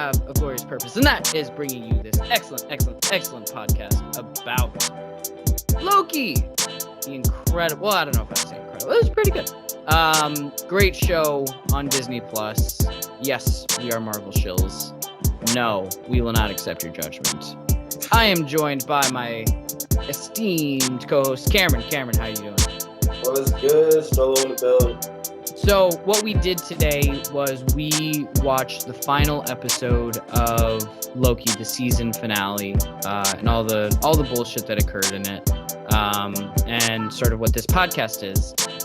have a glorious purpose, and that is bringing you this excellent podcast about Loki. The incredible, well, I don't know if I'd say incredible. It was pretty good. Great show on Disney Plus. Yes, we are Marvel shills. No, we will not accept your judgment. I am joined by my esteemed co-host, Cameron. Cameron, how you doing? What's good? Solo in the building. So what we did today was we watched the final episode of Loki, the season finale, and all the bullshit that occurred in it. And sort of what this podcast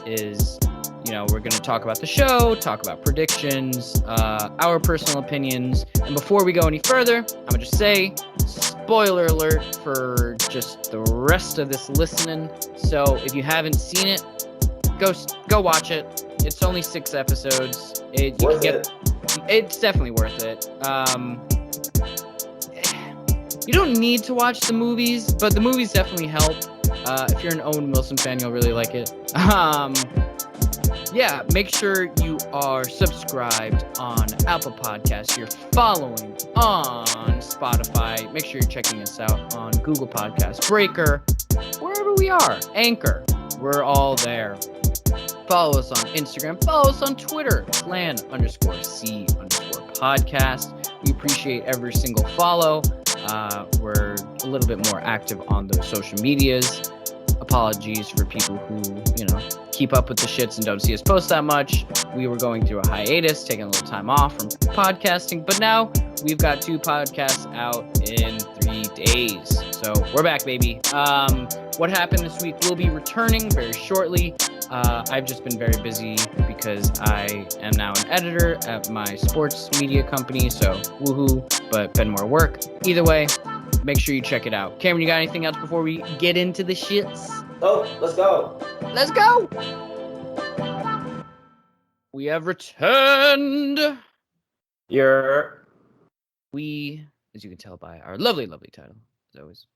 is, you know, we're going to talk about the show, talk about predictions, our personal opinions. And before we go any further, I'm going to just say, spoiler alert for just the rest of this listening. So if you haven't seen it, go watch it. It's only 6 episodes. It's definitely worth it. You don't need to watch the movies, but the movies definitely help. If you're an Owen Wilson fan, you'll really like it. Yeah, make sure you are subscribed on Apple Podcasts. You're following on Spotify. Make sure you're checking us out on Google Podcasts, Breaker, wherever we are. Anchor. We're all there. Follow us on Instagram. Follow us on Twitter. Clan_C_podcast. We appreciate every single follow. We're a little bit more active on those social medias. Apologies for people who, keep up with the shits and don't see us post that much. We were going through a hiatus, taking a little time off from podcasting, but now we've got 2 podcasts out in 3 days. So we're back, baby. What happened this week will be returning very shortly. I've just been very busy because I am now an editor at my sports media company, so woohoo, but been more work. Either way, make sure you check it out. Cameron, you got anything else before we get into the shits? Oh, let's go. Let's go! We have returned. We, as you can tell by our lovely title, as always,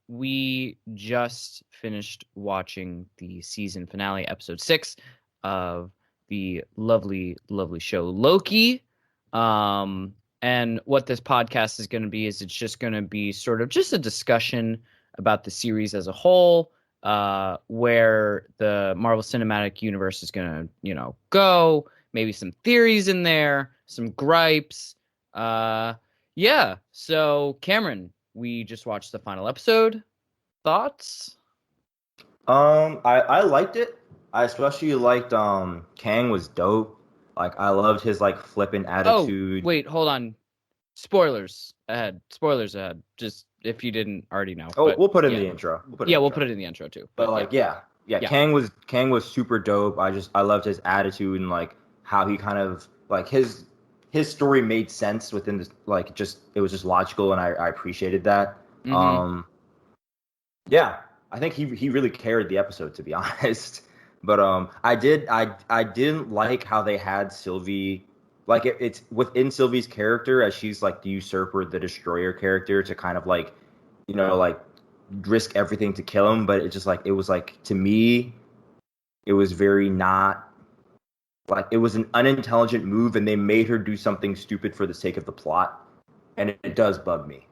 we just finished watching the season finale, episode 6 of the lovely show Loki. And what this podcast is going to be is it's just going to be sort of just a discussion about the series as a whole, where the Marvel Cinematic Universe is going to, go, maybe some theories in there, some gripes. Yeah. So Cameron, we just watched the final episode. Thoughts? I liked it. I especially liked Kang was dope. Like, I loved his flippant attitude. Oh, wait, hold on. Spoilers ahead. Just if you didn't already know. Oh, we'll put it in the intro. We'll put it in the intro too. But yeah. Kang was super dope. I loved his attitude and how he kind of his story made sense within this, it was just logical, and I appreciated that. Mm-hmm. Yeah, I think he really carried the episode, to be honest. But I didn't like how they had Sylvie, it's within Sylvie's character, as she's the usurper, the destroyer character, to kind of risk everything to kill him. But it just it was to me, it was very not. It was an unintelligent move, and they made her do something stupid for the sake of the plot. And it does bug me.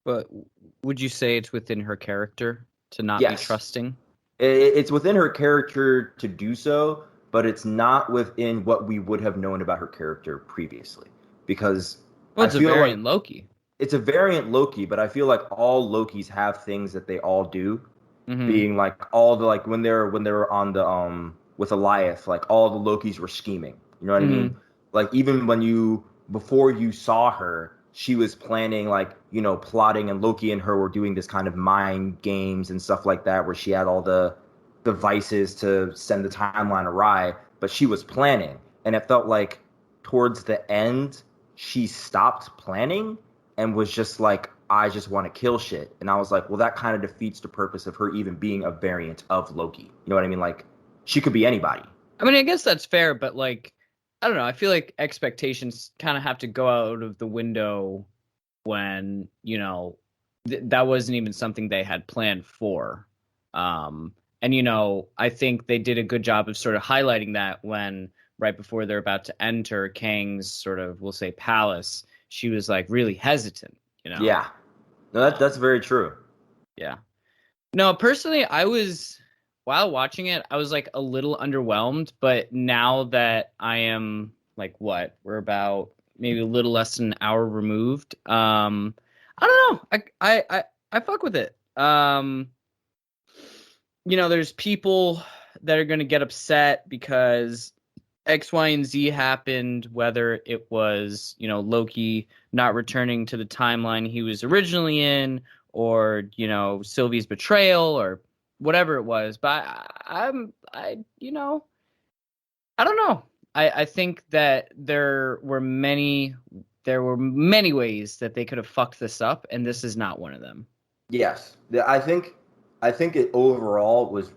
But would you say it's within her character to not be trusting? It's within her character to do so, but it's not within what we would have known about her character previously. Because it's a variant Loki. It's a variant Loki, but I feel like all Lokis have things that they all do. Mm-hmm. Being all the when they were on the with Eliath, all the Lokis were scheming. You know what mm-hmm. I mean? Even before you saw her, she was planning, plotting, and Loki and her were doing this kind of mind games and stuff like that, where she had all the devices to send the timeline awry, but she was planning. And it felt like towards the end, she stopped planning and was just I just want to kill shit. And I was like, well, that kind of defeats the purpose of her even being a variant of Loki. You know what I mean? She could be anybody. I mean, I guess that's fair, but I don't know. I feel like expectations kind of have to go out of the window when, that wasn't even something they had planned for. And, I think they did a good job of sort of highlighting that when right before they're about to enter Kang's sort of, we'll say, palace, she was like really hesitant, you know? Yeah. No, that's very true. Yeah. No, personally, while watching it, I was like a little underwhelmed, but now that I am like we're about maybe a little less than an hour removed. I don't know. I fuck with it. There's people that are gonna get upset because X, Y, and Z happened, whether it was, Loki not returning to the timeline he was originally in, or, Sylvie's betrayal, or whatever it was. But I don't know. I think that there were many ways that they could have fucked this up, and this is not one of them. Yes, I think it overall was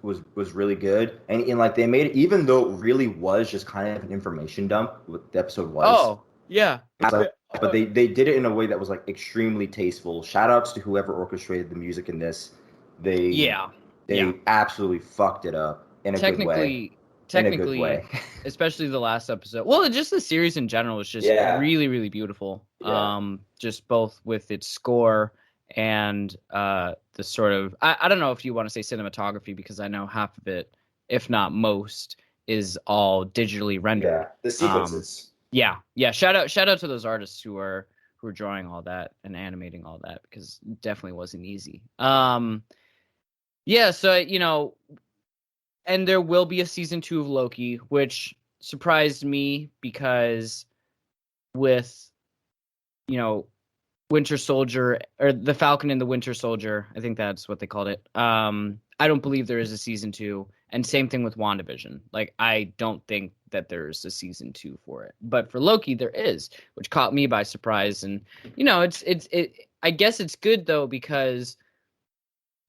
really good, and like they made it, even though it really was just kind of an information dump. What the episode was. Oh yeah, But they did it in a way that was like extremely tasteful. Shout outs to whoever orchestrated the music in this. They absolutely fucked it up in a good way. Technically, especially the last episode. Well, just the series in general was just really, really beautiful. Yeah. Just both with its score and the sort of I don't know if you want to say cinematography, because I know half of it, if not most, is all digitally rendered. Yeah, the sequences. Yeah. Shout out to those artists who are drawing all that and animating all that, because it definitely wasn't easy. Yeah, so and there will be a season 2 of Loki, which surprised me because with, Winter Soldier, or the Falcon and the Winter Soldier, I think that's what they called it. I don't believe there is a season 2, and same thing with WandaVision. Like, I don't think that there's a season 2 for it, but for Loki there is, which caught me by surprise. And I guess it's good though, because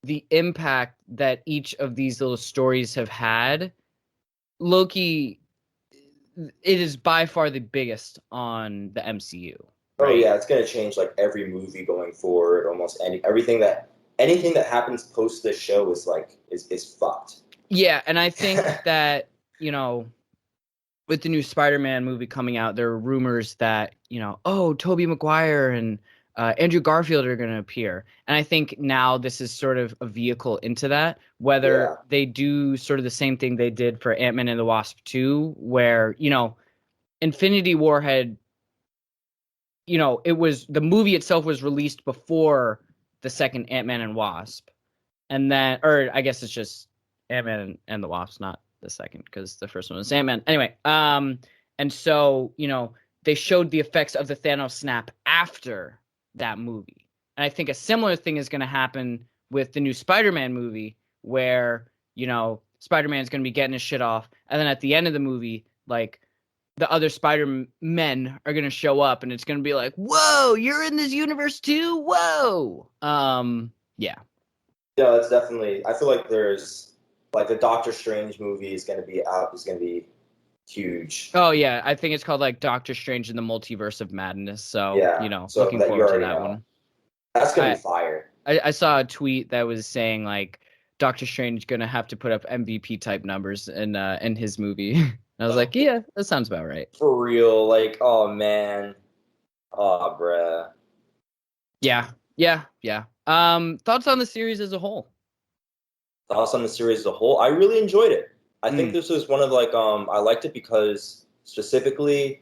the impact that each of these little stories have had, Loki, it is by far the biggest on the MCU. Right? Oh yeah, it's gonna change like every movie going forward. Almost anything that happens post this show is like is fucked. Yeah, and I think that with the new Spider-Man movie coming out, there are rumors that Tobey Maguire and Andrew Garfield are going to appear, and I think now this is sort of a vehicle into that. Whether they do sort of the same thing they did for Ant-Man and the Wasp 2, where Infinity War had. It was, the movie itself was released before the second Ant-Man and Wasp. And then, or I guess it's just Ant-Man and the Wasp, not the second, because the first one was Ant-Man. Anyway, and so, they showed the effects of the Thanos snap after that movie. And I think a similar thing is going to happen with the new Spider-Man movie, where, Spider-Man's going to be getting his shit off. And then at the end of the movie, like, the other Spider-Men are going to show up, and it's going to be like, whoa, you're in this universe too? Whoa. Yeah. Yeah, that's definitely, I feel like there's, like, the Doctor Strange movie is going to be out, is going to be huge. Oh, yeah. I think it's called, like, Doctor Strange in the Multiverse of Madness. So, so looking forward to that one. That's going to be fire. I saw a tweet that was saying, like, Doctor Strange going to have to put up MVP type numbers in his movie. I was like, yeah, that sounds about right. For real. Like, oh, man. Oh, bruh. Yeah. Thoughts on the series as a whole? Thoughts on the series as a whole? I really enjoyed it. I think this was one of, like, I liked it because, specifically,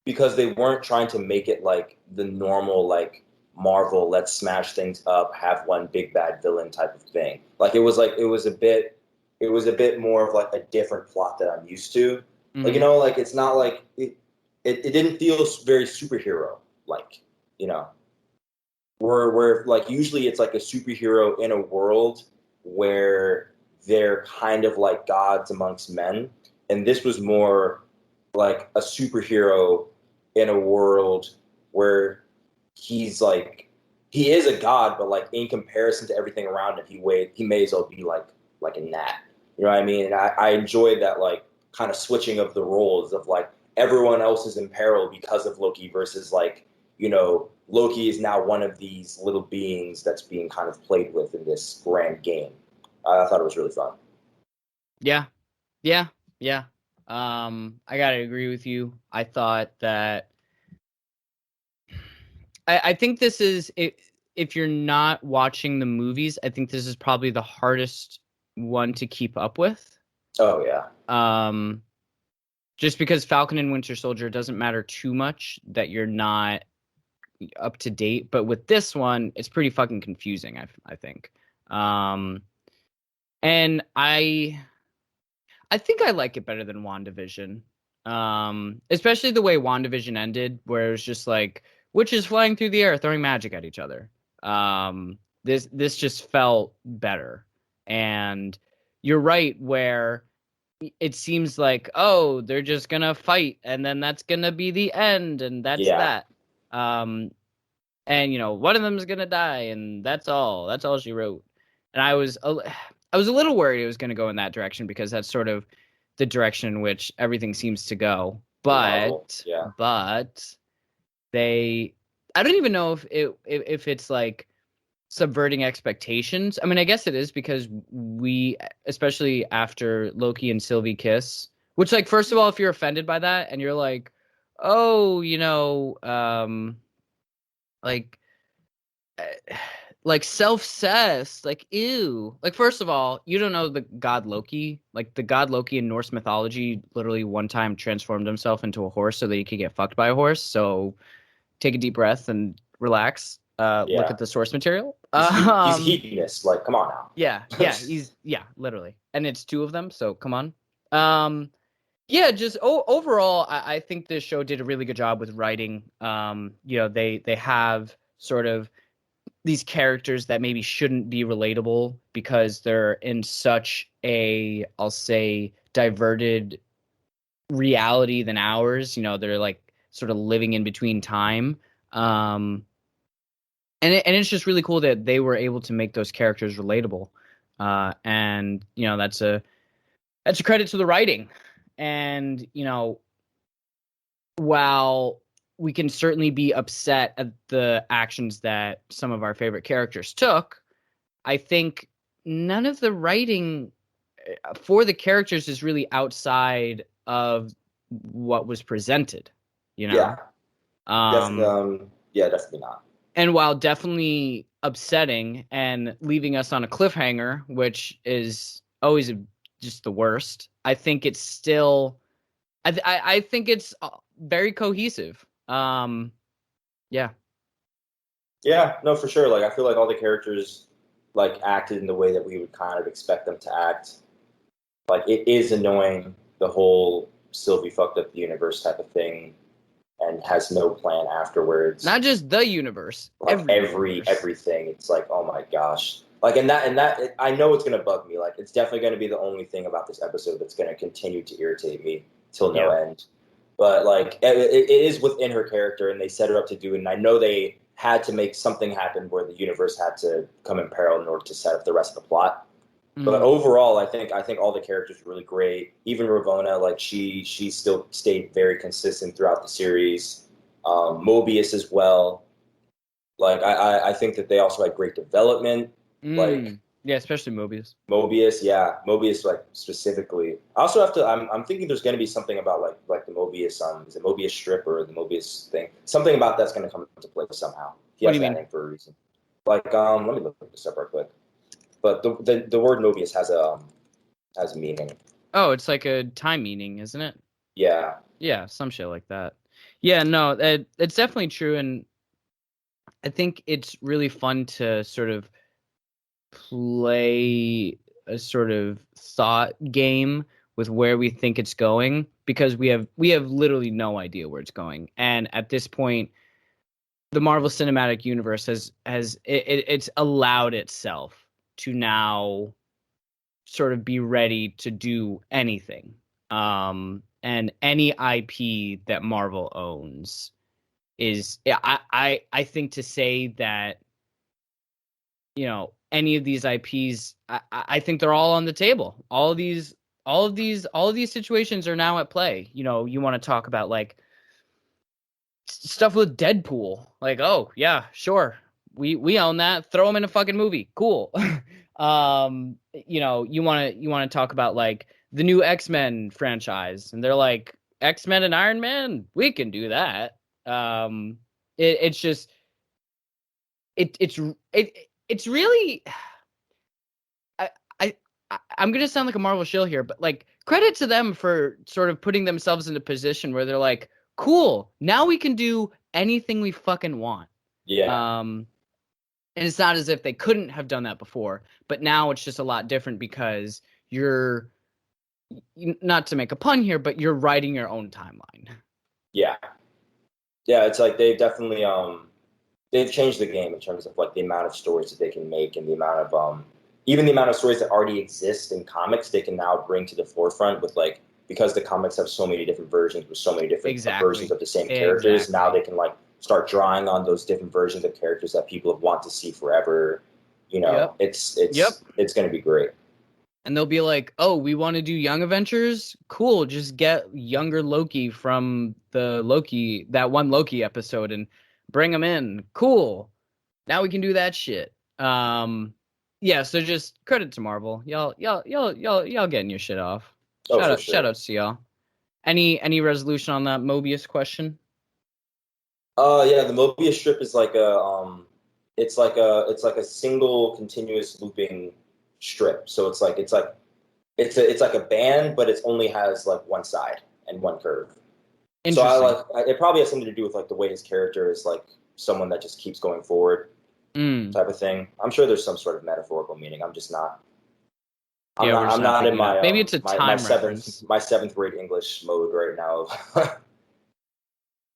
because they weren't trying to make it, like, the normal, like, Marvel, let's smash things up, have one big bad villain type of thing. Like, it was a bit more of like a different plot that I'm used to. Mm-hmm. Like, like it's not like it didn't feel very superhero like, where like usually it's like a superhero in a world where they're kind of like gods amongst men, and this was more like a superhero in a world where he is a god, but like in comparison to everything around him, he may as well be like a gnat. You know what I mean? And I enjoyed that, like, kind of switching of the roles of, like, everyone else is in peril because of Loki versus, like, Loki is now one of these little beings that's being kind of played with in this grand game. I thought it was really fun. Yeah. I gotta agree with you. I thought that I think this is if you're not watching the movies, I think this is probably the hardest one to keep up with. Oh yeah. Um, just because Falcon and Winter Soldier doesn't matter too much that you're not up to date, but with this one, it's pretty fucking confusing. I think, um, and I think I like it better than WandaVision. Especially the way WandaVision ended, where it was just like witches flying through the air, throwing magic at each other. This just felt better. And you're right, where it seems like, oh, they're just gonna fight, and then that's gonna be the end, and that's Yeah. that. And one of them is gonna die, and that's all. That's all she wrote. And I was a little worried it was gonna go in that direction because that's sort of the direction in which everything seems to go. Marvel. But Yeah. but they, I don't even know if it's like subverting expectations. I mean, I guess it is because we, especially after Loki and Sylvie kiss, which, like, first of all, if you're offended by that and you're like, oh, like like self-cessed, like ew. Like, first of all, you don't know the god Loki. Like, the god Loki in Norse mythology literally one time transformed himself into a horse so that he could get fucked by a horse. So take a deep breath and relax. Look Yeah. at the source material. He's a hedonist. Like, come on now. Yeah, literally. And it's two of them, so come on. Yeah, just overall, I think this show did a really good job with writing. They have sort of these characters that maybe shouldn't be relatable because they're in such a, I'll say, diverted reality than ours. They're like sort of living in between time. And it's just really cool that they were able to make those characters relatable. And that's a credit to the writing. And while we can certainly be upset at the actions that some of our favorite characters took, I think none of the writing for the characters is really outside of what was presented, you know? Yeah. Definitely. Um, Yeah, definitely not. and while definitely upsetting and leaving us on a cliffhanger, which is always just the worst, I think it's still, I think it's very cohesive. Yeah. Yeah, no, for sure. Like, I feel like all the characters like acted in the way that we would kind of expect them to act. Like, it is annoying the whole Sylvie fucked up the universe type of thing and has no plan afterwards. Not just the universe, Like universe. everything. It's like, oh my gosh. Like, and that I know it's gonna bug me. Like, it's definitely gonna be the only thing about this episode that's gonna continue to irritate me till no end. But like, it is within her character, and they set her up to do it. And I know they had to make something happen where the universe had to come in peril in order to set up the rest of the plot. But overall, I think all the characters were really great. Even Ravonna, like she still stayed very consistent throughout the series. Mobius as well. Like I think that they also had great development. Like Yeah, especially Mobius. Mobius, yeah, Mobius like specifically. I also have to. I'm thinking there's going to be something about like the Mobius is it Mobius strip or the Mobius thing? Something about that's going to come into play somehow. He What do has you that mean? name for a reason. Like let me look this up real quick. But the word Mobius has a meaning. Oh, it's like a time meaning, isn't it? Yeah. Yeah, some shit like that. Yeah, no, it's definitely true, and I think it's really fun to sort of play a sort of thought game with where we think it's going because we have literally no idea where it's going. And at this point, the Marvel Cinematic Universe it's allowed itself to now sort of be ready to do anything. And any IP that Marvel owns is, yeah, I think to say that any of these IPs, I think they're all on the table. All of these situations are now at play. You want to talk about like stuff with Deadpool, like, oh yeah, sure, we own that. Throw him in a fucking movie, cool. You want to talk about like the new X-Men franchise, and they're like, X-Men and Iron Man, we can do that. It's just it's really I, I I'm gonna sound like a Marvel shill here, but like credit to them for sort of putting themselves in a position where they're like, cool, now we can do anything we fucking want. Yeah. And it's not as if they couldn't have done that before, but now it's just a lot different because you're, not to make a pun here, but you're writing your own timeline. Yeah. Yeah, it's like they've definitely they've changed the game in terms of like the amount of stories that they can make and the amount of even the amount of stories that already exist in comics they can now bring to the forefront with like because the comics have so many different versions with so many different versions Exactly. of the same characters. Exactly. Now they can like start drawing on those different versions of characters that people have wanted to see forever. You know, Yep. it's Yep. it's going to be great. And they'll be like, "Oh, we want to do Young Adventures? Cool, just get younger Loki from that one Loki episode and bring him in. Cool. Now we can do that shit." Yeah, so just credit to Marvel. Y'all getting your shit off. Oh, for Shout sure. outs to y'all. Any resolution on that Mobius question? Yeah, the Mobius strip is like a it's like a single continuous looping strip. So it's like a band, but it only has like one side and one curve. So Interesting. it probably has something to do with like the way his character is like someone that just keeps going forward Mm. type of thing. I'm sure there's some sort of metaphorical meaning. I'm just not Yeah, we're just I'm not not in picking it up. my Maybe it's a time reference. my seventh grade English mode right now of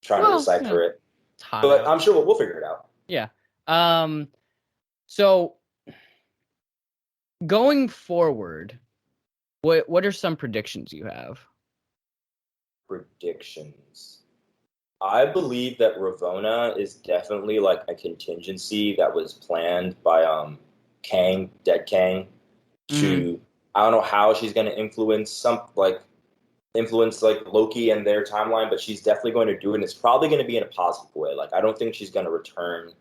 trying to Well, decipher it. it's hot But out. I'm sure we'll figure it out. Yeah. Um, so going forward, what are some predictions you have? Predictions. I believe that Ravonna is definitely like a contingency that was planned by Kang, Dead Kang, Mm-hmm. to I don't know how she's going to influence like Loki and their timeline, but she's definitely going to do it, and it's probably going to be in a positive way. Like I don't think she's going to return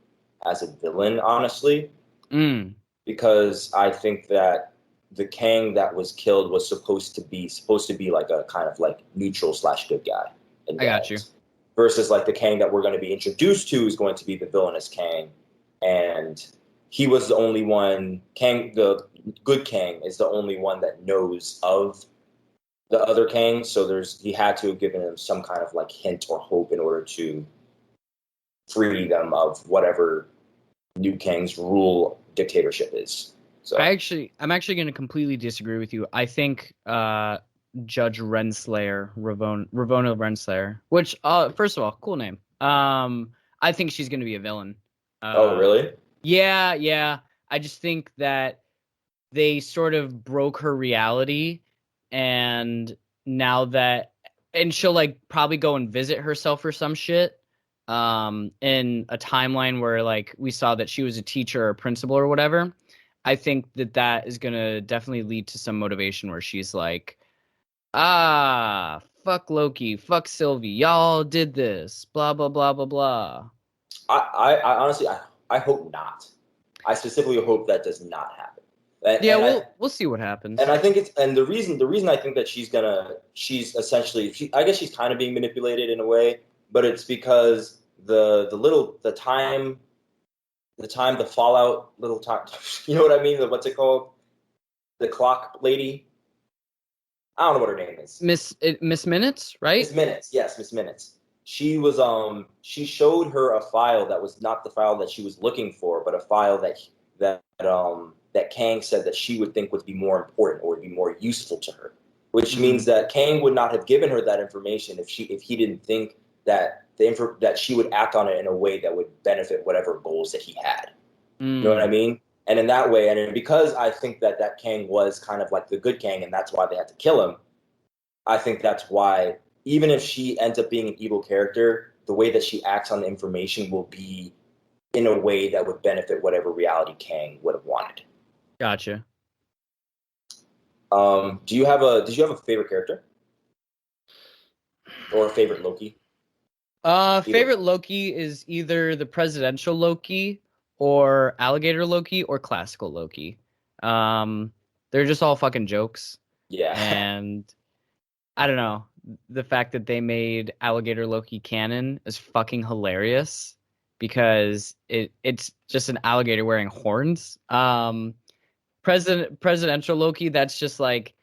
as a villain, honestly, Mm, because I think that the Kang that was killed was supposed to be like a kind of like neutral slash good guy in I the got you. end, versus like the Kang that we're going to be introduced to is going to be the villainous Kang, and he was the only one. Kang, the good Kang, is the only one that knows of the other Kang, so he had to have given him some kind of like hint or hope in order to free them of whatever new Kang's rule dictatorship is. So I'm actually going to completely disagree with you. I think Judge Renslayer, Ravonna Renslayer, which first of all, cool name. I think she's going to be a villain. oh, Uh, really? yeah, yeah. I just think that they sort of broke her reality, and now that, and she'll like probably go and visit herself or some shit in a timeline where like we saw that she was a teacher or a principal or whatever. I think that is gonna definitely lead to some motivation where she's like, ah, fuck Loki, fuck Sylvie, y'all did this, blah blah blah blah blah. I honestly, I hope not. I specifically hope that does not happen. And, Yeah, and I we'll see what and happens. I think it's and the reason I think that she's essentially I guess she's kind of being manipulated in a way, but it's because the Fallout little time, you know what I mean? What's it called? The clock lady. I don't know what her name is. Miss Minutes, Miss right? Minutes. Yes, Miss Minutes. She showed her a file that was not the file that she was looking for, but a file that Kang said that she would think would be more important or would be more useful to her. Which means Mm, that Kang would not have given her that information if he didn't think that that she would act on it in a way that would benefit whatever goals that he had. You know what I mm. mean? And in that way, and because I think that that Kang was kind of like the good Kang, and that's why they had to kill him. I think that's why, even if she ends up being an evil character, the way that she acts on the information will be in a way that would benefit whatever reality Kang would have wanted. Gotcha. Did you have a favorite character or a favorite Loki? Either Favorite Loki is either the presidential Loki or alligator Loki or classical Loki. Um, they're just all fucking jokes. Yeah. And I don't know, the fact that they made Alligator Loki canon is fucking hilarious because it's just an alligator wearing horns. Presidential Loki, that's just like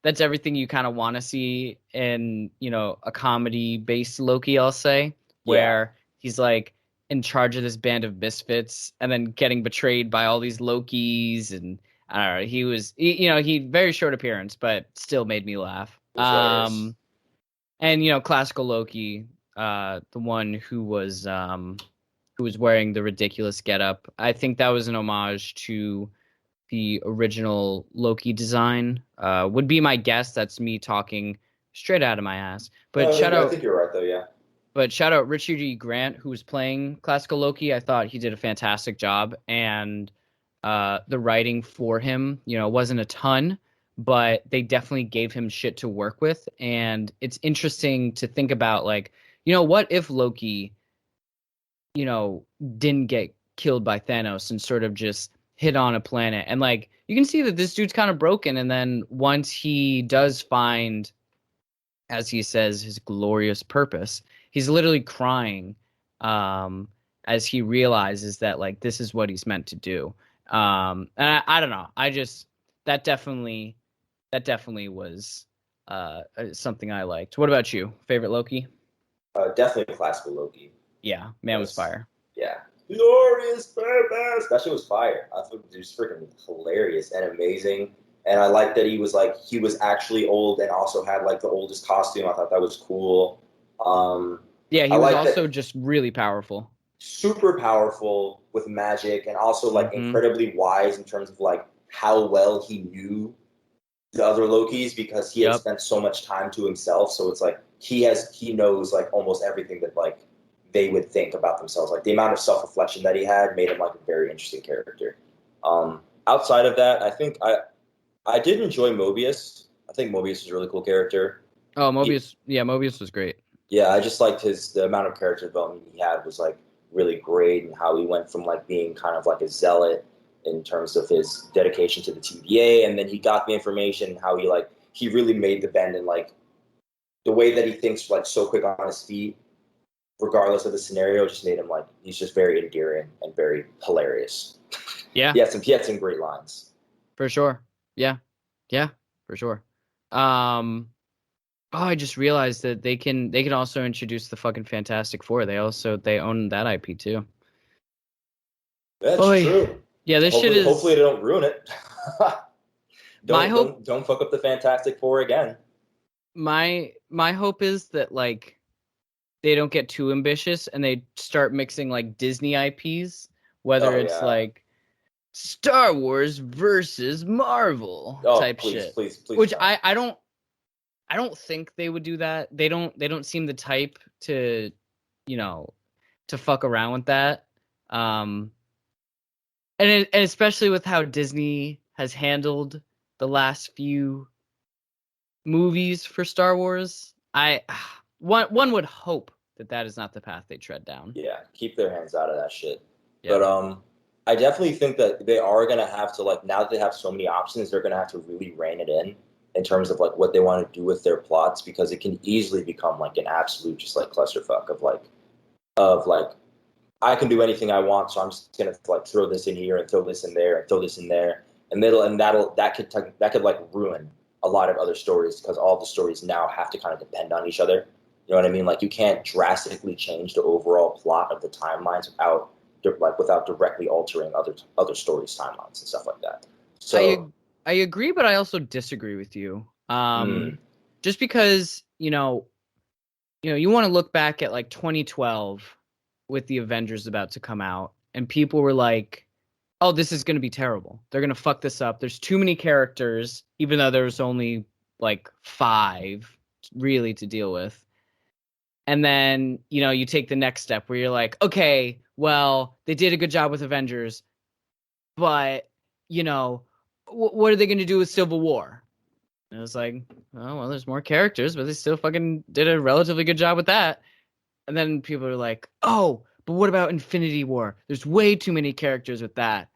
that's everything you kind of want to see in, a comedy based Loki, I'll say, Yeah. where he's like in charge of this band of misfits and then getting betrayed by all these Lokis. And I don't know, he very short appearance but still made me laugh. It was hilarious. And classical Loki, the one who was wearing the ridiculous getup, I think that was an homage to the original Loki design. Would be my guess. That's me talking straight out of my ass. But No, shout I out, think you're right though. Yeah. Richard E. Grant, who was playing classical Loki. I thought he did a fantastic job, and the writing for him, wasn't a ton, but they definitely gave him shit to work with. And it's interesting to think about, like, what if Loki, didn't get killed by Thanos and sort of just hit on a planet. And like you can see that this dude's kind of broken. And then once he does find, as he says, his glorious purpose, he's literally crying as he realizes that like this is what he's meant to do. And I don't know. I just that definitely was something I liked. What about you? Favorite Loki? Definitely classical Loki. Yeah, man was That's fire. yeah. Glorious purpose. That shit was fire. I thought it was freaking hilarious and amazing. And I like that he was actually old and also had like the oldest costume. I thought that was cool. Um, Yeah, I he was like that also just really powerful. super powerful with magic and also like Hmm. incredibly wise in terms of like how well he knew the other Lokis because he had Yep. spent so much time to himself. So it's like he knows like almost everything that like they would think about themselves. Like the amount of self reflection that he had made him like a very interesting character. Outside of that, I did enjoy Mobius. I think Mobius is a really cool character. Oh, He, Mobius. Yeah, Mobius was great. yeah, I just liked the amount of character development he had was like really great, and how he went from like being kind of like a zealot in terms of his dedication to the TVA, and then he got the information, and how he really made the bend, and like the way that he thinks like so quick on his feet, regardless of the scenario, just made him like he's just very endearing and very hilarious. Yeah, He had some great lines. for sure. Yeah, yeah, for sure. Um, oh, I just realized that they can also introduce the fucking Fantastic Four. They own that IP too. That's Oh, true. yeah, this shit Hopefully is they don't ruin it. my hope. Don't fuck up the Fantastic Four again. My hope is that like they don't get too ambitious and they start mixing like Disney IPs, whether Oh it's yeah. like Star Wars versus Marvel Oh type shit. please Which don't. I don't think they would do that. They don't seem the type to, you know, to fuck around with that. Um and especially with how Disney has handled the last few movies for Star Wars, one would hope that that is not the path they tread down. Yeah, keep their hands out of that shit. But Yeah. I definitely think that they are gonna have to like now that they have so many options, they're gonna have to really rein it in terms of like what they want to do with their plots because it can easily become like an absolute just like clusterfuck of like I can do anything I want, so I'm just gonna like throw this in here and throw this in there and throw this in there, and that could like ruin a lot of other stories because all the stories now have to kind of depend on each other. You know what I mean? Like you can't drastically change the overall plot of the timelines without directly altering other stories timelines and stuff like that. I So I agree, but I also disagree with you. mm, Just because, you want to look back at like 2012 with the Avengers about to come out, and people were like, "Oh, this is going to be terrible. They're going to fuck this up. There's too many characters, even though there's only like 5 really to deal with." And then, you take the next step where you're like, "Okay, well, they did a good job with Avengers, but, you know, what are they going to do with Civil War?" And it was like, "Oh, well, there's more characters, but they still fucking did a relatively good job with that." And then people are like, "Oh, but what about Infinity War? There's way too many characters with that."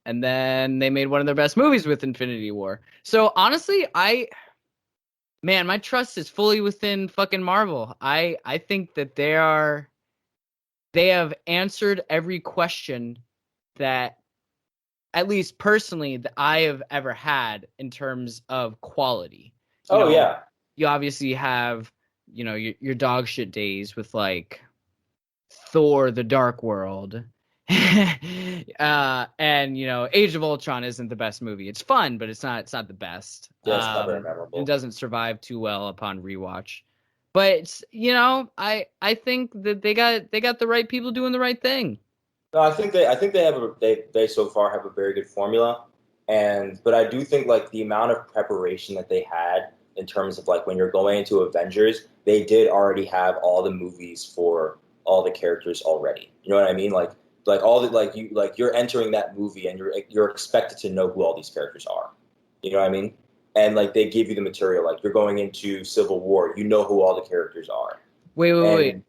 And then they made one of their best movies with Infinity War. So honestly, Man, my trust is fully within fucking Marvel. I think that they have answered every question that, at least personally, that I have ever had in terms of quality. You Oh know, yeah, you obviously have, your dog shit days with like Thor: The Dark World. And Age of Ultron isn't the best movie. It's fun, but it's not the best. yeah, it's not very It memorable. doesn't survive too well upon rewatch. But I think that they got the right people doing the right thing. No, I think they have they so far have a very good formula, and but I do think like the amount of preparation that they had in terms of like when you're going into Avengers, they did already have all the movies for all the characters already. You know what I mean? Like all the like you're entering that movie and you're expected to know who all these characters are. You know what I mean? And like they give you the material. Like you're going into Civil War, you know who all the characters are. Wait, wait, wait. And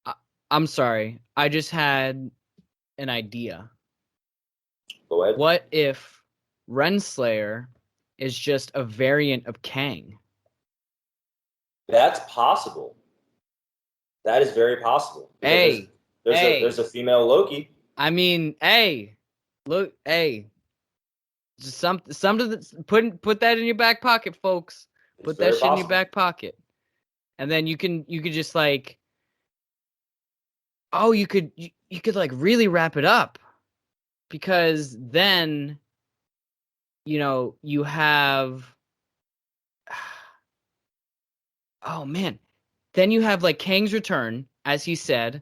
I, I'm sorry. I just had an idea. go ahead. What if Renslayer is just a variant of Kang? That's possible. That is very possible because Hey, there's hey. a female Loki. I mean, hey. Look, hey. Just put that in your back pocket, folks. It's Put that very shit in your possible. back pocket. And then you could just like, oh, you could like really wrap it up, because then you have, oh man, then you have like Kang's return, as he said,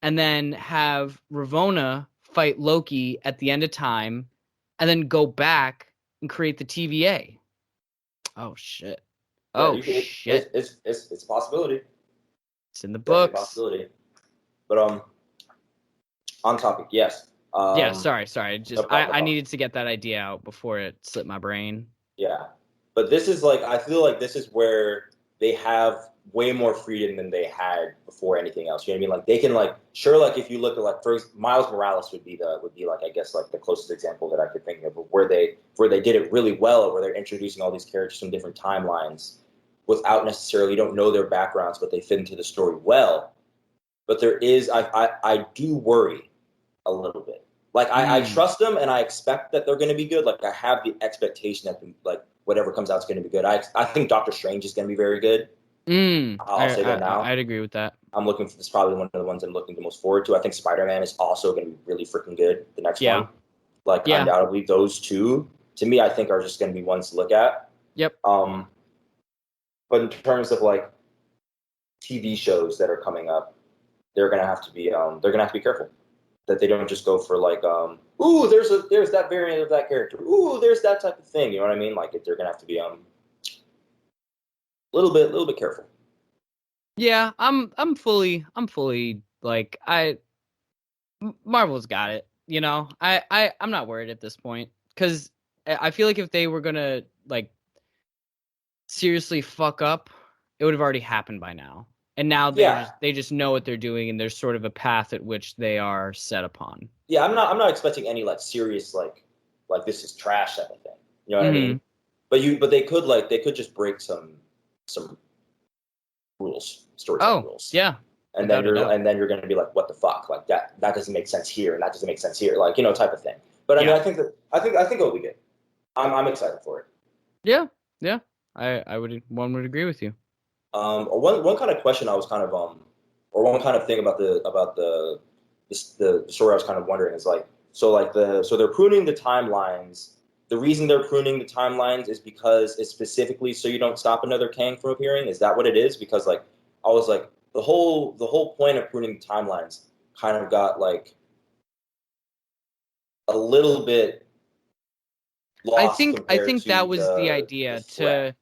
and then have Ravonna fight Loki at the end of time, and then go back and create the TVA. Oh shit. Yeah, Oh you can. shit. It's a possibility. It's in the Definitely a books. possibility. But on topic, yes. Yeah, sorry. No Just problem, no I problem. needed to get that idea out before it slipped my brain. Yeah. But this is like I feel like this is where they have way more freedom than they had before anything else. You know what I mean? Like they can like sure like if you look at like first Miles Morales would be like I guess like the closest example that I could think of where they did it really well, where they're introducing all these characters from different timelines without necessarily you don't know their backgrounds, but they fit into the story well. But there is I do worry a little bit. Like I Mm. trust them and I expect that they're going to be good. Like I have the expectation that like whatever comes out is going to be good. I think Doctor Strange is going to be very good. I'll I, say that I now. I'd agree with that. I'm looking for this. Probably one of the ones I'm looking the most forward to. I think Spider Man is also going to be really freaking good. The next Yeah. one, like Yeah. undoubtedly, those two to me I think are just going to be ones to look at. Yep. Um, but in terms of like TV shows that are coming up, they're gonna have to be careful that they don't just go for like ooh there's that variant of that character, ooh there's that type of thing, you know what I mean, like they're gonna have to be a little bit careful. Yeah, I'm fully like, Marvel's got it. I'm not worried at this point, cuz I feel like if they were going to like seriously fuck up, it would have already happened by now. And now Yeah, they just know what they're doing, and there's sort of a path at which they are set upon. yeah, I'm not expecting any like serious like this is trash type of thing, you know what I mean, Mhm. but they could just break some rules, storytelling Oh, rules, yeah, without a doubt. and then you're gonna be like what the fuck, like that doesn't make sense here and that doesn't make sense here, like you know type of thing. But I mean Yeah. I think it'll be good. I'm excited for it. Yeah. Yeah. One would agree with you. One kind of question I was kind of or one kind of thing about the story I was kind of wondering is like so like so they're pruning the timelines. The reason they're pruning the timelines is because it's specifically so you don't stop another Kang from appearing. Is that what it is? Because like I was like the whole point of pruning the timelines kind of got like a little bit I lost think I compared think that to was the the idea, threat.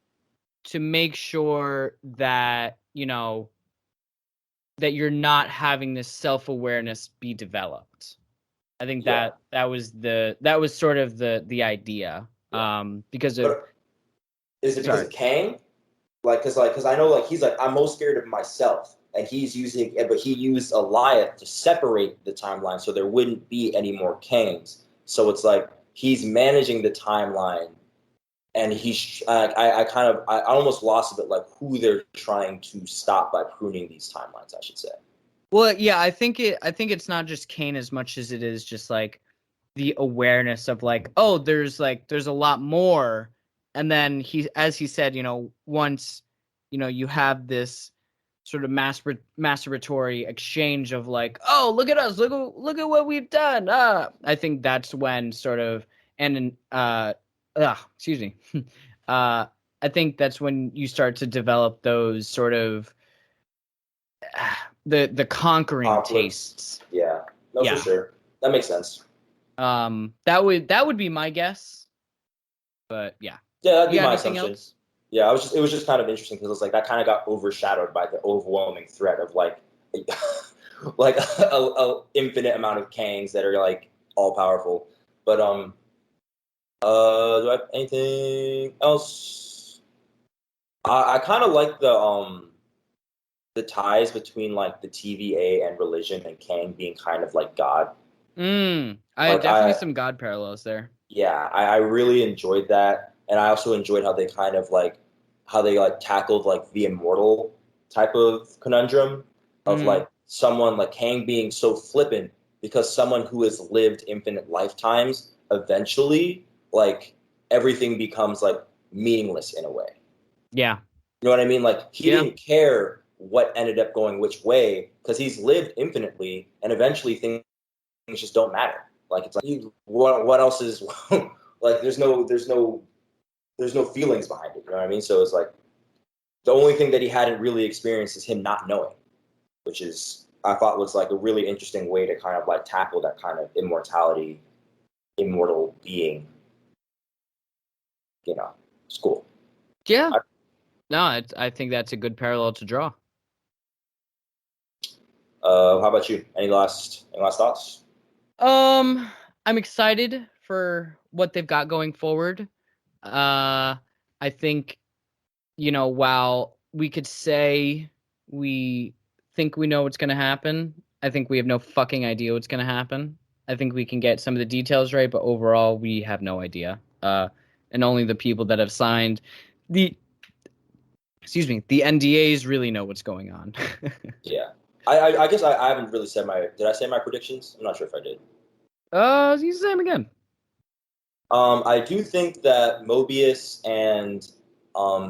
to make sure that, that you're not having this self-awareness be developed. I think Yeah, that was sort of the idea. yeah. Because of, But is it because sorry. of Kang? Because I know like he's like I'm most scared of myself, and he's using but he used Eliath to separate the timeline so there wouldn't be any more Kangs. So it's like he's managing the timeline and I almost lost a bit like who they're trying to stop by pruning these timelines, I should say. Well, yeah, I think it's not just Kane as much as it is just like the awareness of like, oh, there's a lot more. And then as he said, once, you have this sort of masturbatory exchange of like, oh, look at us, look at what we've done. I think that's when sort of, excuse me. I think that's when you start to develop those sort of the conquering Conflict. tastes. Yeah. No, Yeah. for sure. That makes sense. That would be my guess. But yeah. Yeah, that'd be You got my anything assumption. else? Yeah, it was just kind of interesting because it was like that kind of got overshadowed by the overwhelming threat of like like a infinite amount of Kangs that are like all powerful. But do I have anything else? I kind of like the ties between like the TVA and religion and Kang being kind of like God. I Like definitely some God parallels there. yeah, I really enjoyed that, and I also enjoyed how they kind of like how they like tackled like the immortal type of conundrum of Mm, like someone like Kang being so flippant because someone who has lived infinite lifetimes eventually like everything becomes like meaningless in a way. yeah. You know what I mean? Like he Yeah. didn't care what ended up going which way because he's lived infinitely, and eventually things just don't matter. Like it's like what else is like there's no feelings behind it. You know what I mean? So it's like the only thing that he hadn't really experienced is him not knowing, which is I thought was like a really interesting way to kind of like tackle that kind of immortality, immortal being. You know, it's cool. Yeah. I, No, I think that's a good parallel to draw. how about you? Any last thoughts? I'm excited for what they've got going forward. I think, while we could say we think we know what's going to happen, I think we have no fucking idea what's going to happen. I think we can get some of the details right, but overall, we have no idea. And only the people that have signed the, excuse me, the NDAs really know what's going on. Yeah. I guess I haven't really said my. Did I say my predictions? I'm not sure if I did. You say them again. I do think that Mobius and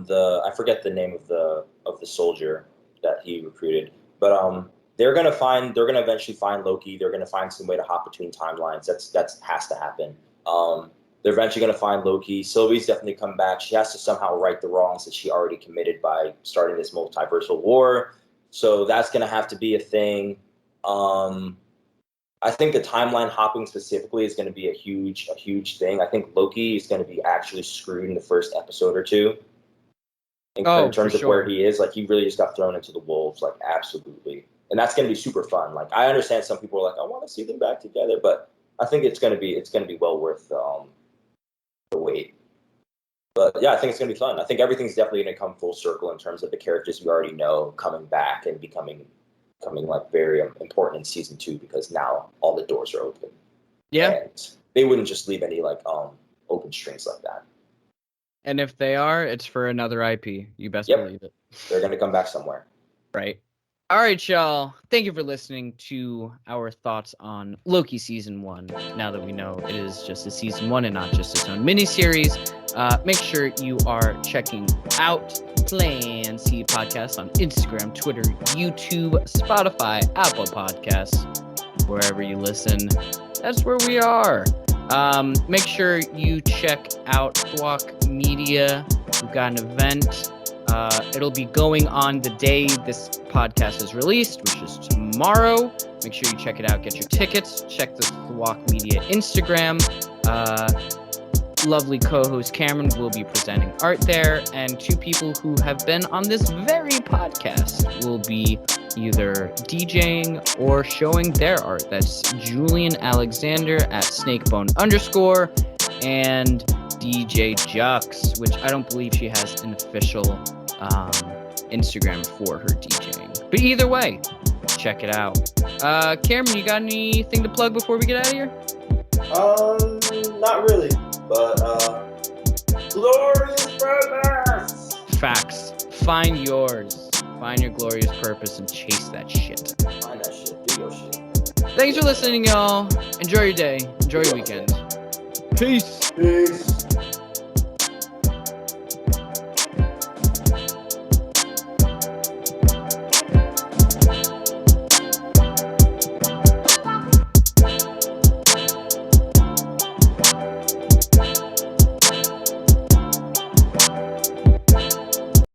the I forget the name of the soldier that he recruited, but they're gonna eventually find Loki. They're gonna find some way to hop between timelines. That's has to happen. They're eventually gonna find Loki. Sylvie's definitely come back. She has to somehow right the wrongs that she already committed by starting this multiversal war. So that's gonna have to be a thing. Um, I think the timeline hopping specifically is going to be a huge thing. I think Loki is going to be actually screwed in the first episode or two in Oh, for terms of where sure. he is. Like he really just got thrown into the wolves, like absolutely. And that's going to be super fun. Like I understand some people are like, I want to see them back together, but I think it's going to be well worth the wait. But yeah, I think it's going to be fun. I think everything's definitely going to come full circle in terms of the characters we already know coming back and becoming like very important in season 2 because now all the doors are open Yeah. and they wouldn't just leave any like open strings like that. And if they are, it's for another IP. You best Yep, believe it. they're going to come back somewhere. Right. All right, y'all. Thank you for listening to our thoughts on Loki season 1. Now that we know it is just a season 1 and not just its own miniseries, make sure you are checking out Plan C Podcast on Instagram, Twitter, YouTube, Spotify, Apple Podcasts, wherever you listen. That's where we are. Make sure you check out Thwok Media. We've got an event. It'll be going on the day this podcast is released, which is tomorrow. Make sure you check it out. Get your tickets. Check the Thwok Media Instagram. Lovely co-host Cameron will be presenting art there, and 2 people who have been on this very podcast will be either DJing or showing their art. That's Julian Alexander at snakebone_ and DJ Jux, which I don't believe she has an official Instagram for her DJing. But either way, check it out. Cameron, you got anything to plug before we get out of here? Not really, but glorious purpose. Facts. Find yours. Find your glorious purpose and chase that shit. Find that shit. Do your shit. Thanks for listening, y'all. Enjoy your day. Enjoy your weekend. Peace. Peace.